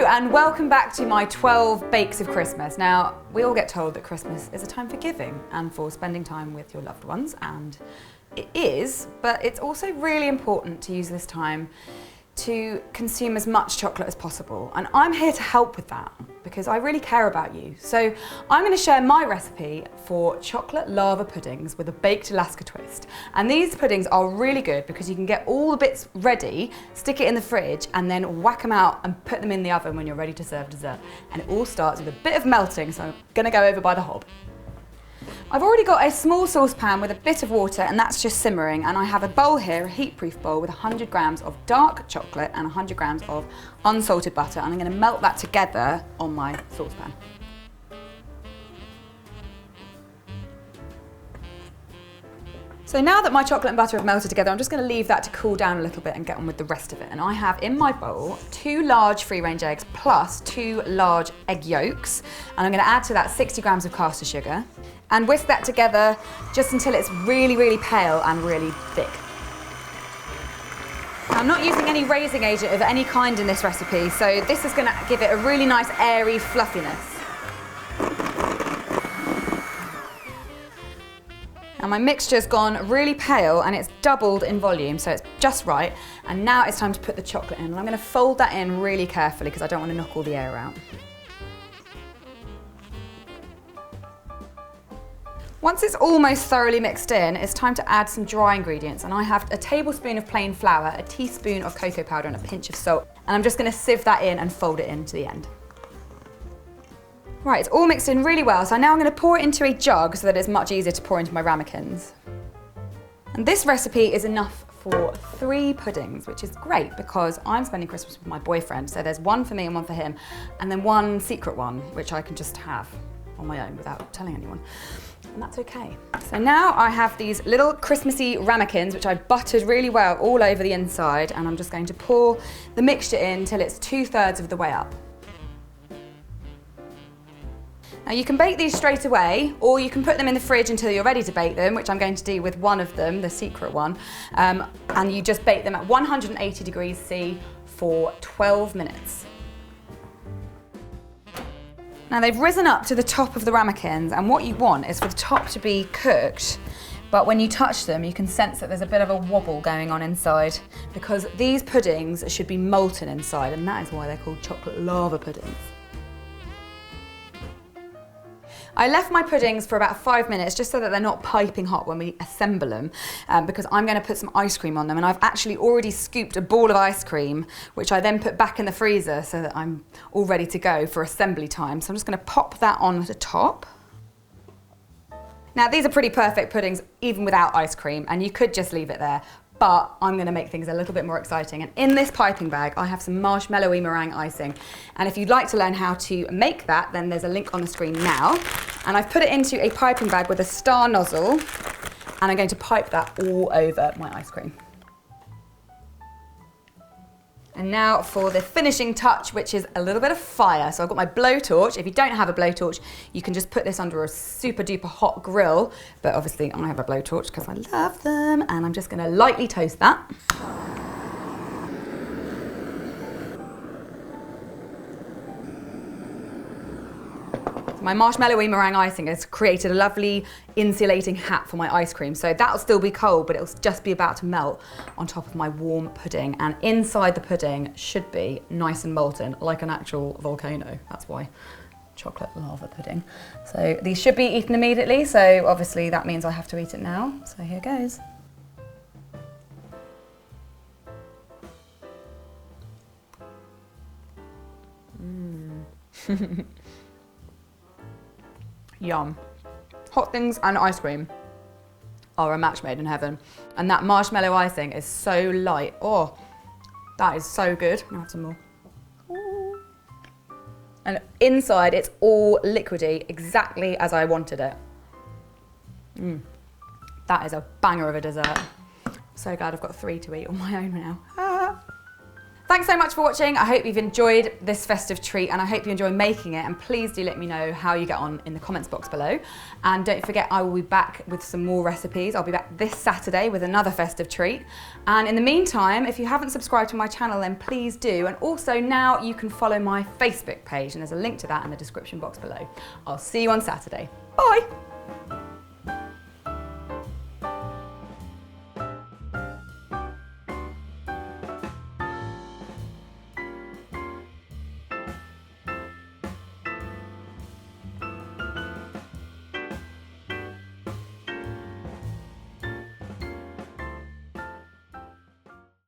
Hello and welcome back to my 12 bakes of Christmas. Now, we all get told that Christmas is a time for giving and for spending time with your loved ones, and it is, but it's also really important to use this time to consume as much chocolate as possible. And I'm here to help with that because I really care about you. So I'm going to share my recipe for chocolate lava puddings with a baked Alaska twist. And these puddings are really good because you can get all the bits ready, stick it in the fridge, and then whack them out and put them in the oven when you're ready to serve dessert. And it all starts with a bit of melting, so I'm going to go over by the hob. I've already got a small saucepan with a bit of water, and that's just simmering, and I have a bowl here, a heat-proof bowl with 100 grams of dark chocolate and 100 grams of unsalted butter, and I'm going to melt that together on my saucepan. So now that my chocolate and butter have melted together, I'm just going to leave that to cool down a little bit and get on with the rest of it. And I have in my bowl 2 large free-range eggs plus 2 large egg yolks, and I'm going to add to that 60 grams of caster sugar and whisk that together just until it's really, really pale and really thick. Now, I'm not using any raising agent of any kind in this recipe, so this is going to give it a really nice airy fluffiness. Now my mixture's gone really pale and it's doubled in volume, so it's just right. And now it's time to put the chocolate in. And I'm going to fold that in really carefully because I don't want to knock all the air out. Once it's almost thoroughly mixed in, it's time to add some dry ingredients. And I have a tablespoon of plain flour, a teaspoon of cocoa powder and a pinch of salt. And I'm just going to sieve that in and fold it in to the end. Right, it's all mixed in really well, so now I'm going to pour it into a jug so that it's much easier to pour into my ramekins. And this recipe is enough for 3 puddings, which is great because I'm spending Christmas with my boyfriend, so there's one for me and one for him, and then one secret one, which I can just have on my own without telling anyone. And that's okay. So now I have these little Christmassy ramekins, which I buttered really well all over the inside, and I'm just going to pour the mixture in till it's 2/3 of the way up. Now you can bake these straight away, or you can put them in the fridge until you're ready to bake them, which I'm going to do with one of them, the secret one, and you just bake them at 180 degrees C for 12 minutes. Now they've risen up to the top of the ramekins, and what you want is for the top to be cooked, but when you touch them you can sense that there's a bit of a wobble going on inside because these puddings should be molten inside, and that is why they're called chocolate lava puddings. I left my puddings for about 5 minutes just so that they're not piping hot when we assemble them, because I'm going to put some ice cream on them, and I've actually already scooped a ball of ice cream which I then put back in the freezer so that I'm all ready to go for assembly time. So I'm just going to pop that on the top. Now these are pretty perfect puddings even without ice cream, and you could just leave it there, but I'm going to make things a little bit more exciting. And in this piping bag, I have some marshmallowy meringue icing. And if you'd like to learn how to make that, then there's a link on the screen now. And I've put it into a piping bag with a star nozzle, and I'm going to pipe that all over my ice cream. And now for the finishing touch, which is a little bit of fire. So I've got my blowtorch. If you don't have a blowtorch, you can just put this under a super duper hot grill. But obviously I have a blowtorch because I love them. And I'm just going to lightly toast that. My marshmallowy meringue icing has created a lovely insulating hat for my ice cream. So that'll still be cold, but it'll just be about to melt on top of my warm pudding. And inside the pudding should be nice and molten, like an actual volcano. That's why chocolate lava pudding. So these should be eaten immediately. So obviously that means I have to eat it now. So here goes. Yum. Hot things and ice cream are a match made in heaven. And that marshmallow icing is so light. Oh, that is so good. I'm gonna have some more. Ooh. And inside it's all liquidy, exactly as I wanted it. That is a banger of a dessert. So glad I've got 3 to eat on my own now. Thanks so much for watching. I hope you've enjoyed this festive treat and I hope you enjoy making it, and please do let me know how you get on in the comments box below. And don't forget, I will be back with some more recipes. I'll be back this Saturday with another festive treat. And in the meantime, if you haven't subscribed to my channel, then please do. And also now you can follow my Facebook page, and there's a link to that in the description box below. I'll see you on Saturday. Bye.